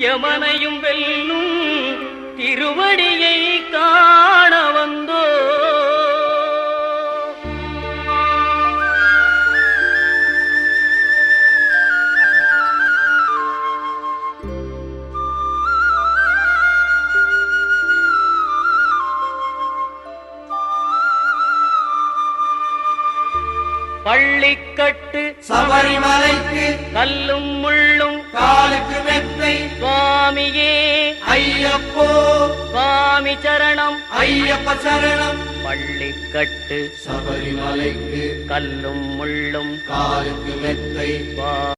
யமனையும் வெல்லும் திருவடியை காண வந்தோ. பள்ளிக்கட்டு சபரிமலைக்கு கல்லும் முள்ளும் காலுக்கு மெத்தை சுவாமியே ஐயப்போ சுவாமி சரணம் ஐயப்ப சரணம். பள்ளிக்கட்டு சபரிமலைக்கு கல்லும் முள்ளும் காலுக்கு மெத்தை